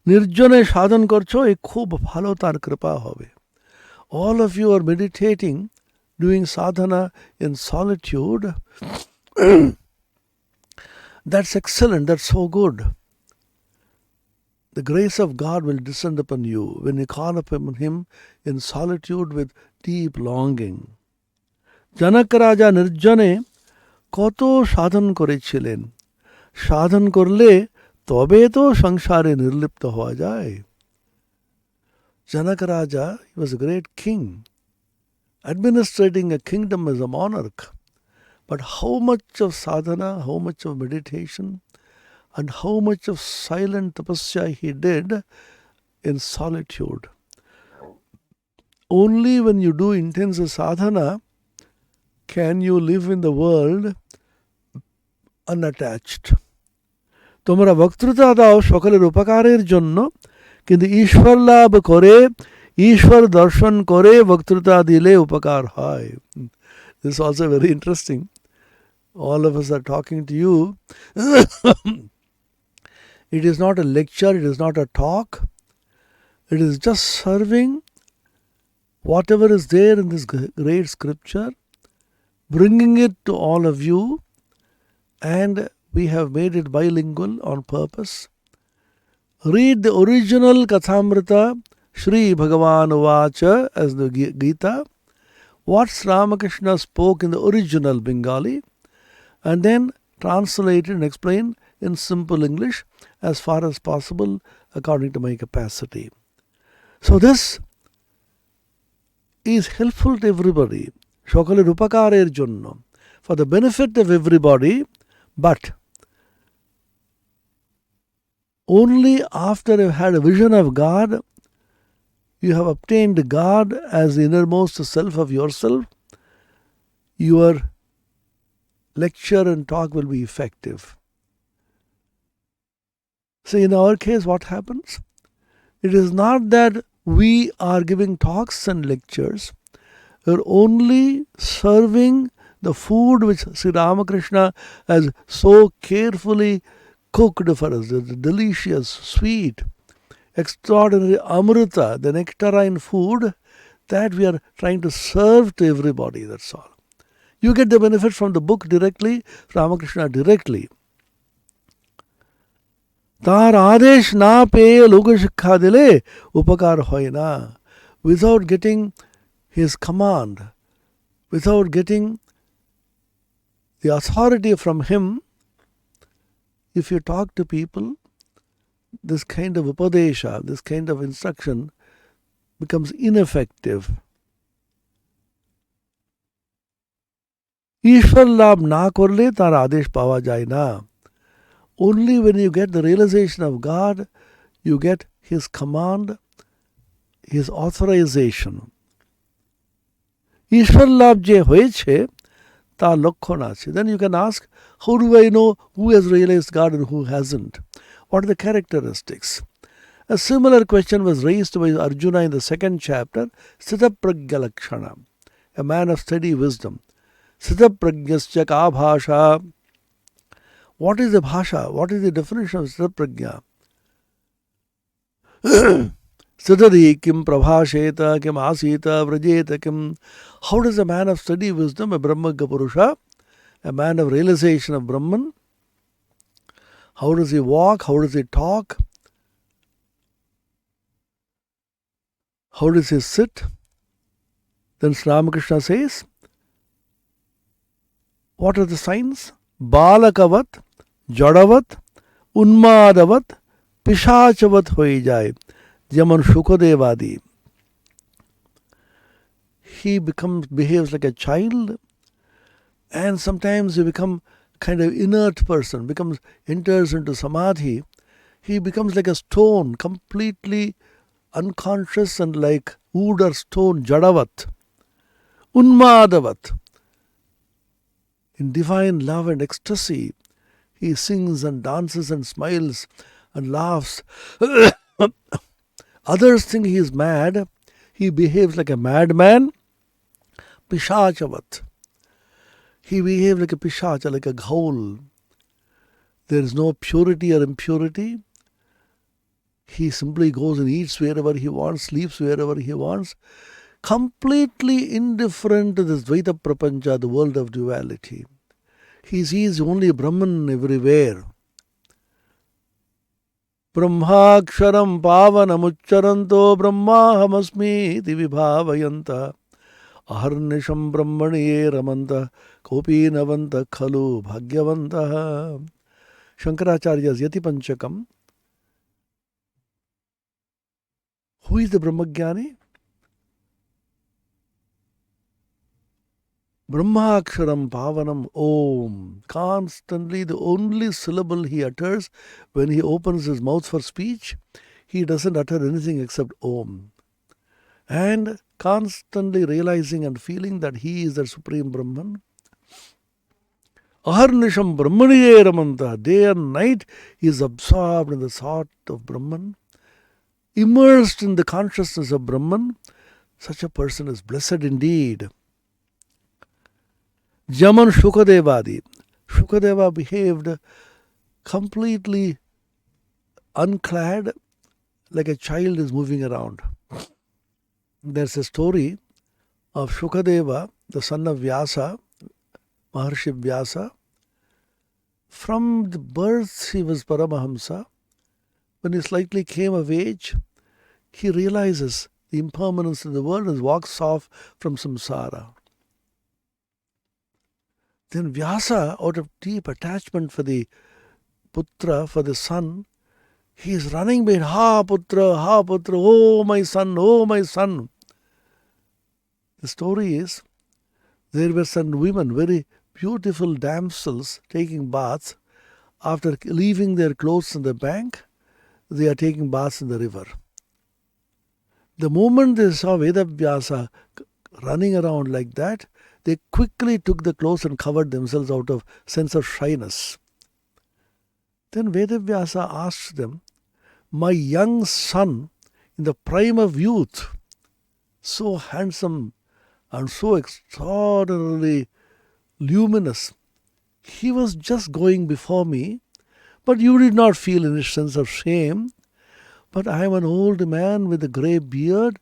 নির্জনে সাধন করছো, এ খুব ভালো, তার কৃপা হবে. All of you are meditating, doing sadhana in solitude. That's excellent, that's so good. The grace of God will descend upon you when you call upon Him in solitude with deep longing. জনক রাজা নির্জনে কত সাধন করেছিলেন. সাধন করলে তবে তো সংসারে নির্লিপ্ত হওয়া যায়. Janaka Raja, he was a great king. administrating a kingdom as a monarch. But how much of sadhana, how much of meditation, and how much of silent tapasya he did in solitude. Only when you do intense sadhana can you live in the world unattached. তোমরা বক্তৃতা দাও সকলের উপকারের জন্য, কিন্তু ঈশ্বর লাভ করে, ঈশ্বর দর্শন করে বক্তৃতা দিলে উপকার হয়. This is also very interesting. All of us are talking to you. It is not a lecture, it is not a talk. It is just serving whatever is there in this great scripture, bringing it to all of you, and we have made it bilingual on purpose. Read the original Kathamrita, Shri Bhagavan Uvacha, as the Gita, what Ramakrishna spoke in the original Bengali, and then translate it and explain in simple English as far as possible according to my capacity. So this is helpful to everybody, সকলের উপকারের জন্য, for the benefit of everybody, but only after you've had a vision of God, you have obtained God as the innermost self of yourself, your lecture and talk will be effective. So in our case, what happens? It is not that we are giving talks and lectures. We're only serving the food which Sri Ramakrishna has so carefully cooked for us, the delicious, sweet, extraordinary amrita, the nectarine food that we are trying to serve to everybody, that's all. You get the benefit from the book directly, Ramakrishna directly. তার আদেশ না পেয়ে লোক শিক্ষা দিলে উপকার হয় না. Without getting his command, without getting the authority from him, if you talk to people, this kind of upadesha, this kind of instruction becomes ineffective. ঈশ্বর লাভ না করলে তার আদেশ পাওয়া যায় না. Only when you get the realization of God, you get his command, his authorization. ঈশ্বর লাভ যে হয়েছে তার লক্ষণ আছে. Then you can ask, how do I know who has realized God and who hasn't? What are the characteristics? A similar question was raised by Arjuna in the second chapter, Sthitaprajna Lakshana, a man of steady wisdom. Sthitaprajnasya ka bhasha. What is the bhasha? What is the definition of Sthitaprajna? Sthitadi kim prabhasheta kim asita vrajeta kim. How does a man of steady wisdom, a Brahmagya Purusha, a man of realization of Brahman, how does he walk? How does he talk? How does he sit? Then Sri Ramakrishna says, what are the signs? Balakavat, Jadavat, Unmadavat, Pishachavat hoye jai, Jaman Shukadevadi. He behaves like a child, and sometimes he becomes kind of inert person, enters into samadhi. He becomes like a stone, completely unconscious and like wood or stone, Jadavat, Unmadavat. In divine love and ecstasy, he sings and dances and smiles and laughs. Others think he is mad. He behaves like a madman. Pishachavat. He behaves like a pishacha, like a ghoul. There is no purity or impurity. He simply goes and eats wherever he wants, sleeps wherever he wants. Completely indifferent to this Dvaita Prapancha, the world of duality. He sees only Brahman everywhere. Brahmaksharam pavanamuccharanto brahmahamasmi iti vibhavayanta aharnisham brahmaniye ramanta kopinavanta khalu bhagyavanta. Shankaracharya's Yati Panchakam. Who is the Brahmagyani? Brahmaksharam Pavanam Om. Constantly, the only syllable he utters when he opens his mouth for speech, he doesn't utter anything except Om. And constantly realizing and feeling that he is the Supreme Brahman. Aharnisham Brahmaniye Ramanta. Day and night he is absorbed in the thought of Brahman, immersed in the consciousness of Brahman. Such a person is blessed indeed. Jaman Shukadevadi. Shukadeva behaved completely unclad, like a child is moving around. There's a story of Shukadeva, the son of Vyasa, Maharshi Vyasa. From the birth he was Paramahamsa. When he slightly came of age, he realizes the impermanence of the world and walks off from samsara. Then Vyasa, out of deep attachment for the putra, for the son, he is running behind, ha putra, oh my son, oh my son. The story is, there were some women, very beautiful damsels, taking baths. After leaving their clothes on the bank, they are taking baths in the river. The moment they saw Vedavyasa running around like that, they quickly took the clothes and covered themselves out of sense of shyness. Then Vedavyasa asked them, my young son, in the prime of youth, so handsome and so extraordinarily luminous, he was just going before me, but you did not feel any sense of shame. But I am an old man with a grey beard,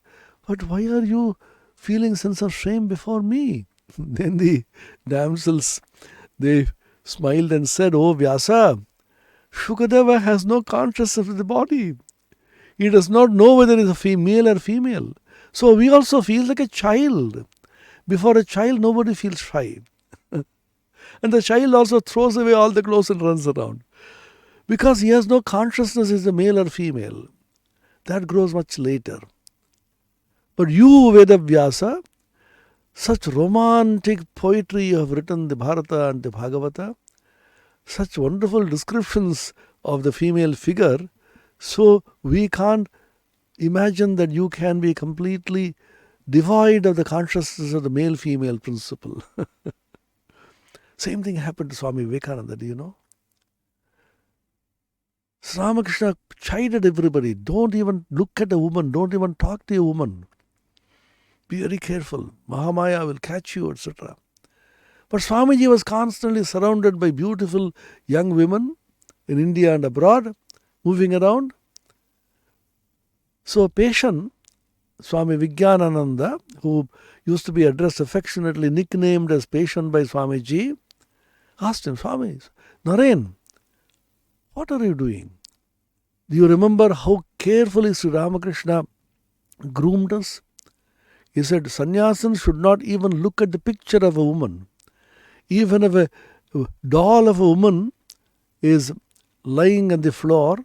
but why are you feeling sense of shame before me? Then the damsels, they smiled and said, oh Vyasa, Shukadeva has no consciousness of the body. He does not know whether he is a male or female. So we also feel like a child. Before a child, nobody feels shy. And the child also throws away all the clothes and runs around. Because he has no consciousness as a male or female. That grows much later. But you, Vedavyasa, such romantic poetry you have written, the Bharata and the Bhagavata, such wonderful descriptions of the female figure, so we can't imagine that you can be completely devoid of the consciousness of the male-female principle. Same thing happened to Swami Vivekananda, do you know? Ramakrishna chided everybody, don't even look at a woman, don't even talk to a woman. Be very careful, Mahamaya will catch you, etc. But Swamiji was constantly surrounded by beautiful young women in India and abroad, moving around. So a patient, Swami Vijnanananda, who used to be addressed affectionately, nicknamed as patient by Swamiji, asked him, Swami, Naren, what are you doing? Do you remember how carefully Sri Ramakrishna groomed us? He said, sannyasins should not even look at the picture of a woman. Even if a doll of a woman is lying on the floor,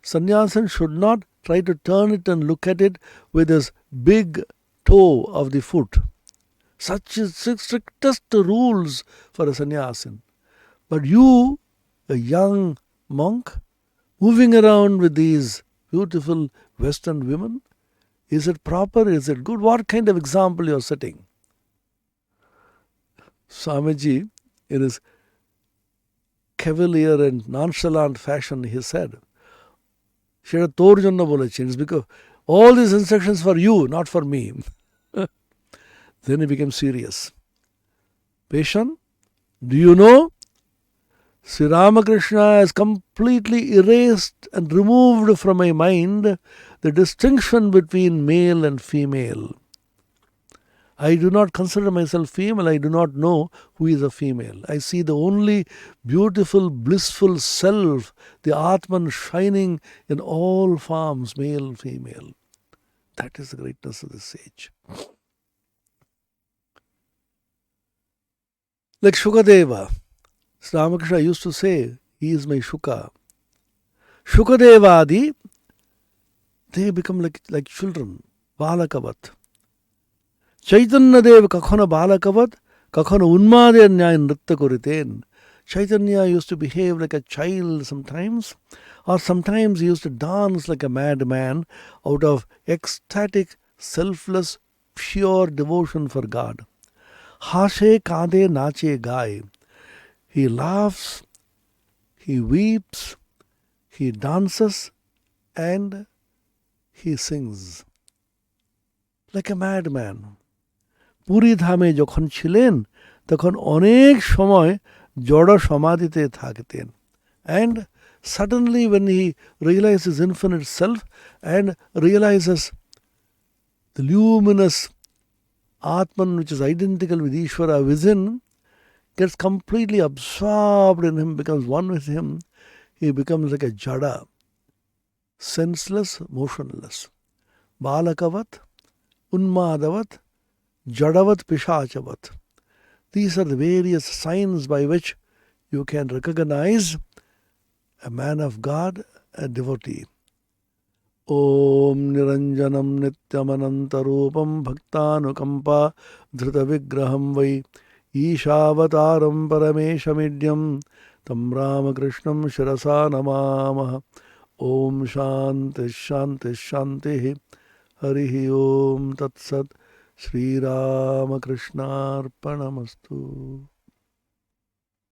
sannyasin should not try to turn it and look at it with his big toe of the foot. Such is the strictest rules for a sannyasin. But you, a young monk, moving around with these beautiful Western women, is it proper? Is it good? What kind of example you are setting? Swamiji, in his cavalier and nonchalant fashion, he said, it's because all these instructions for you, not for me. Then he became serious. Patient, do you know? Sri Ramakrishna has completely erased and removed from my mind the distinction between male and female. I do not consider myself female. I do not know who is a female. I see the only beautiful, blissful self, the Atman shining in all forms, male, female. That is the greatness of the sage. Like Shukadeva, Sri Ramakrishna used to say, he is my Shuka. Shukadevadi, they become like children, Balakavat. Chaitanya Dev Kakhana Balakavat, কখনো উন্মাদের ন্যায় নৃত্য করিতেন। Chaitanya used to behave like a child sometimes, or sometimes he used to dance like a madman out of ecstatic, selfless, pure devotion for God. Hashe kade nache gaye. He laughs, he weeps, he dances, and he sings like a madman. Puri ধামে যখন ছিলেন তখন অনেক সময় জড় সমাধিতে থাকতেন। And suddenly when he realizes infinite self and realizes the luminous Atman which is identical with Ishvara within, gets completely absorbed in him, becomes one with him, he becomes like a jada, senseless, motionless. Balakavat, Unmadavat, Jadavat, Pishachavat. These are the various signs by which you can recognize a man of God, a devotee. Om Niranjanam Nityamanantarupam Bhaktanukampa Dhritavigraham Vai Ishavataram Parameshamidyam Tam Ramakrishnam Shirasa Namamah. Om Shanti Shanti Shanti Harihi Om Tat Sat Sri Ramakrishna Arpanamastu.